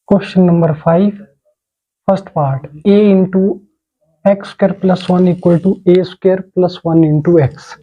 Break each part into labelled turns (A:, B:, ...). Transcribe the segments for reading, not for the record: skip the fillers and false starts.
A: Question number 5, first part. A into x square plus 1 equal to a square plus 1 into x.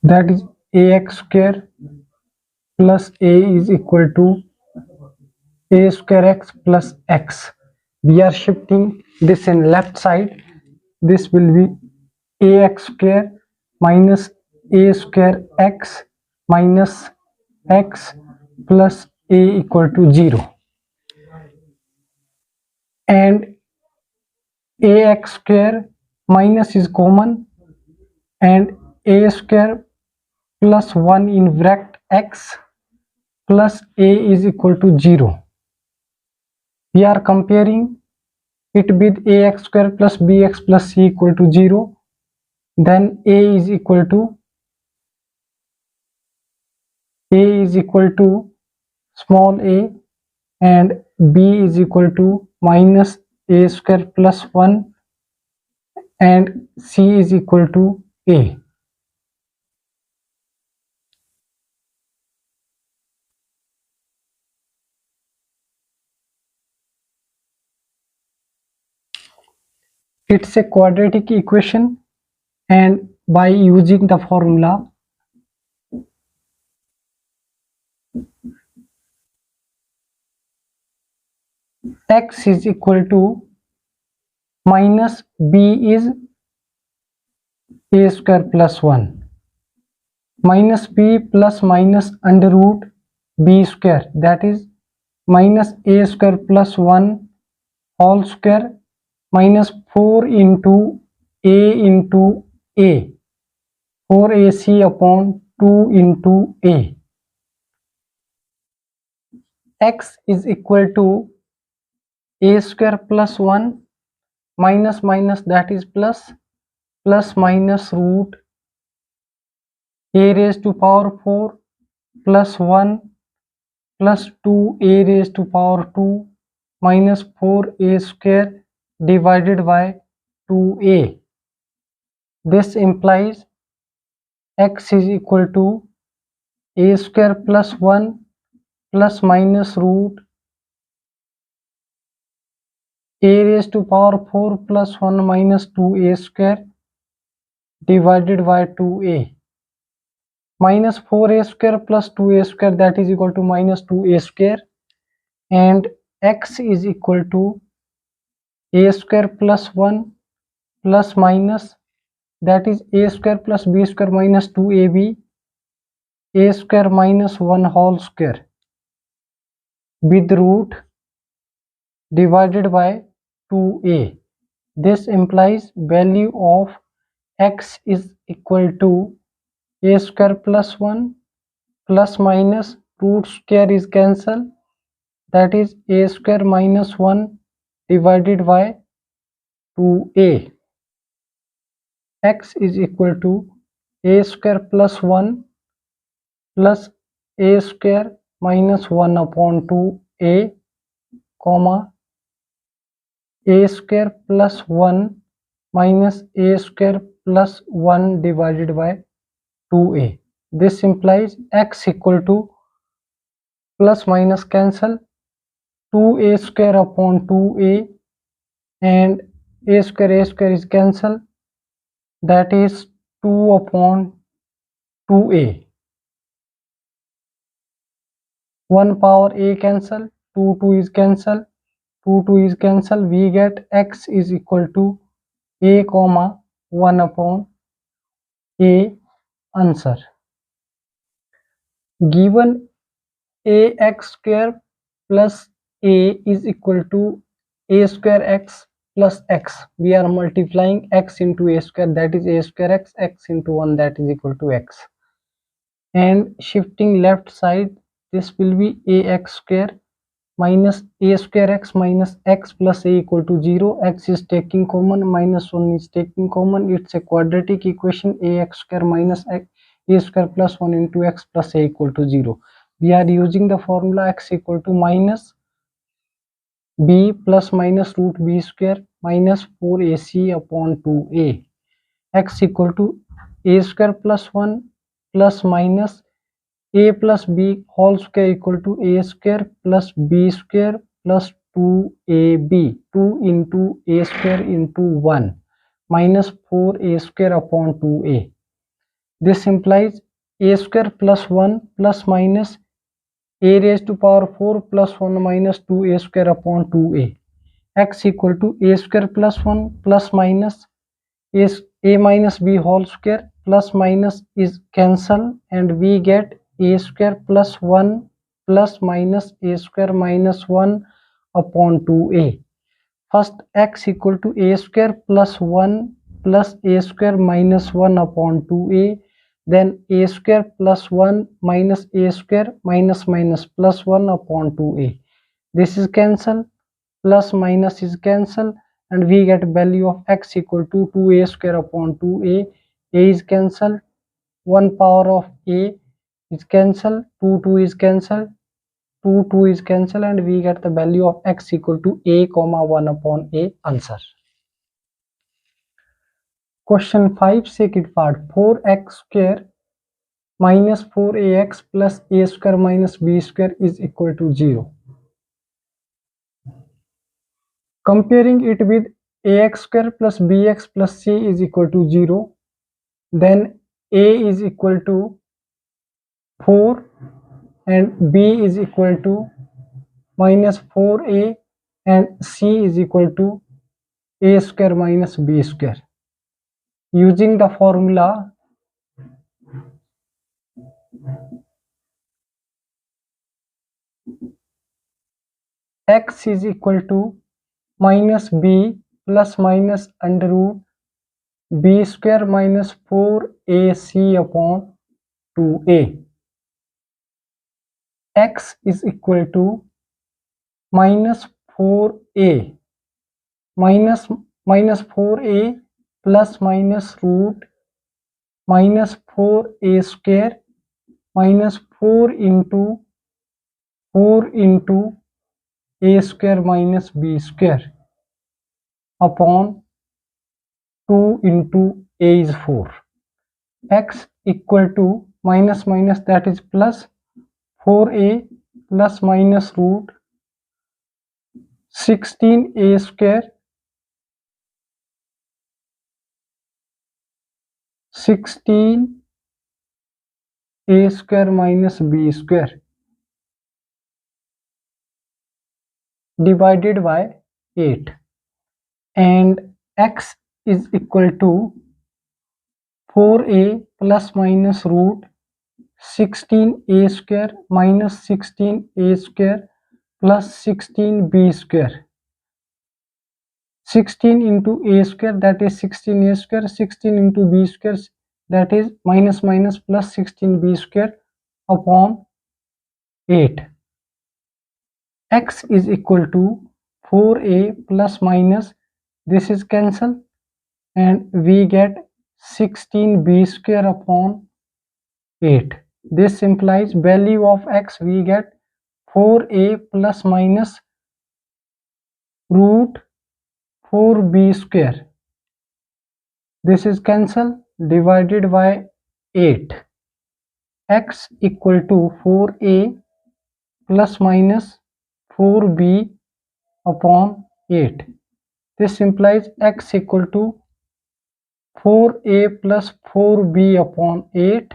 A: That is ax square plus a is equal to a square x plus x. We are shifting this in left side. This will be ax square minus a square x minus x plus a equal to 0. And ax square minus is common, and a square plus 1 in bracket x plus a is equal to 0. We are comparing it with ax square plus bx plus c equal to 0. Then a is equal to small a and b is equal to minus a square plus 1 and c is equal to a. It's a quadratic equation, and by using the formula x is equal to minus b is a square plus 1 minus b plus minus under root b square, that is minus a square plus 1 whole square minus 4 into a 4ac upon 2 into a. X is equal to a square plus 1 minus minus, that is plus minus root a raised to power 4 plus 1 plus 2 a raised to power 2 minus 4a square divided by 2a. This implies x is equal to a square plus 1 plus minus root a raised to power 4 plus 1 minus 2a square divided by 2a. Minus 4a square plus 2a square, that is equal to minus 2a square, and x is equal to a square plus 1 plus minus, that is a square plus b square minus 2ab, a square minus 1 whole square with root divided by 2a. This implies value of x is equal to a square plus 1 plus minus root square is cancelled, that is a square minus 1 divided by 2a. X is equal to a square plus 1 plus a square minus 1 upon 2a comma a square plus 1 minus a square plus 1 divided by 2a. This implies x equal to plus minus cancel 2a square upon 2a and a square is cancelled, that is 2 upon 2a. 1 power a cancel, 2 is cancel, 2 is cancel. We get x is equal to a comma 1 upon a. Answer. Given ax square plus a is equal to a square x plus x, we are multiplying x into a square, that is a square x into 1, that is equal to x, and shifting left side, this will be ax square minus a square x minus x plus a equal to 0. X is taking common, minus 1 is taking common. It's a quadratic equation. Ax square minus a square plus 1 into x plus a equal to 0. We are using the formula x equal to minus b plus minus root b square minus 4ac upon 2a. X equal to a square plus 1 plus minus a plus b whole square equal to a square plus b square plus 2ab, 2 into a square into 1 minus 4a square upon 2a. This implies a square plus 1 plus minus a raised to power 4 plus 1 minus 2a square upon 2a. X equal to a square plus 1 plus minus a minus b whole square plus minus is cancel, and we get a square plus 1 plus minus a square minus 1 upon 2a. First, x equal to a square plus 1 plus a square minus 1 upon 2a, then a square plus 1 minus a square minus minus plus 1 upon 2a. This is cancel, plus minus is cancel, and we get value of x equal to 2a square upon 2a. A is cancelled, 1 power of a is cancelled, 2 is cancelled, 2 is cancelled, and we get the value of x equal to a comma 1 upon a. Answer. Question 5 second part. 4x square minus 4ax plus a square minus b square is equal to 0. Comparing it with ax square plus bx plus c is equal to 0, then a is equal to 4 and b is equal to minus 4a and c is equal to a square minus b square. Using the formula x is equal to minus b plus minus under root b square minus 4ac upon 2a. X is equal to minus 4a minus 4a plus minus root minus 4a square minus 4 into a square minus b square upon 2 into a is 4. X equal to minus minus, that is plus 4a plus minus root 16a square 16a square minus b square divided by 8, and x is equal to 4a plus minus root 16a square minus 16a square plus 16b square. 16 into a square, that is 16a square, 16 into b square, that is minus minus plus 16b square upon 8. X is equal to 4a plus minus, this is cancel, and we get 16b square upon 8. This implies value of x, we get 4a plus minus root 4b square. This is cancel, divided by 8. X equal to 4a plus minus 4b upon 8. This implies x equal to 4a plus 4b upon 8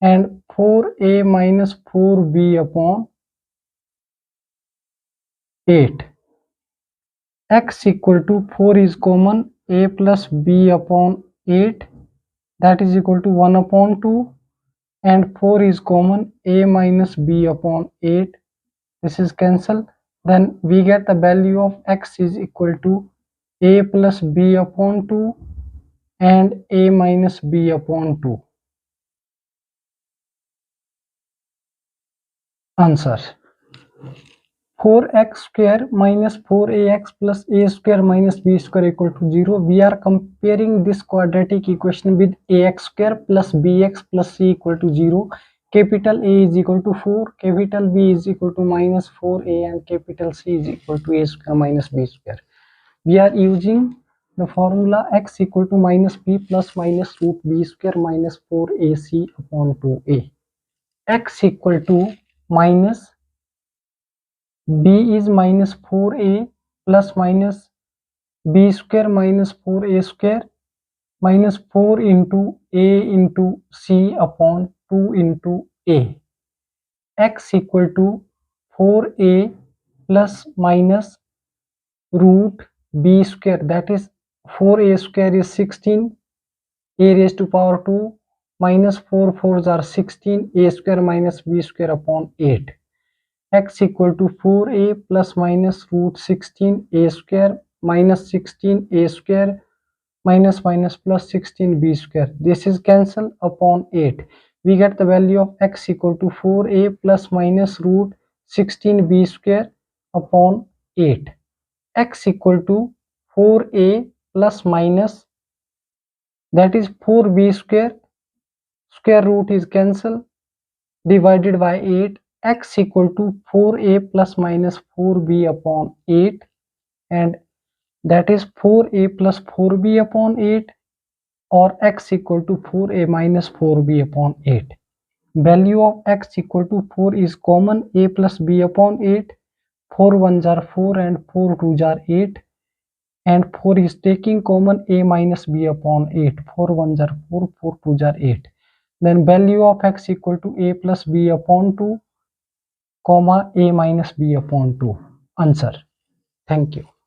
A: and 4a minus 4b upon 8. X equal to 4 is common, a plus b upon 8, that is equal to 1 upon 2, and 4 is common, a minus b upon 8, this is cancelled. Then we get the value of x is equal to a plus b upon 2 and a minus b upon 2. Answer. 4x square minus 4ax plus a square minus b square equal to 0. We are comparing this quadratic equation with ax square plus bx plus c equal to 0. Capital A is equal to 4, capital B is equal to minus 4a, and capital C is equal to a square minus b square. We are using the formula x equal to minus b plus minus root b square minus 4ac upon 2a. x equal to minus b is minus 4a plus minus b square minus 4a square minus 4 into a into c upon 2 into a. X equal to 4a plus minus root b square, that is 4a square is 16, a raised to power 2 minus 4 4s are 16, a square minus b square upon 8. X equal to 4a plus minus root 16 a square minus 16 a square minus minus plus 16 b square. This is cancelled upon 8. We get the value of x equal to 4a plus minus root 16 b square upon 8. X equal to 4a plus minus, that is 4b square, square root is cancelled, divided by 8. X equal to 4a plus minus 4b upon 8, and that is 4a plus 4b upon 8, or x equal to 4a minus 4b upon 8. Value of x equal to 4 is common, a plus b upon 8. 4 1s are 4 and 4 2s are 8, and 4 is taking common, a minus b upon 8. 4 1s are 4, 4 2s are 8. Then value of x equal to a plus b upon 2, comma a minus b upon 2. Answer. Thank you.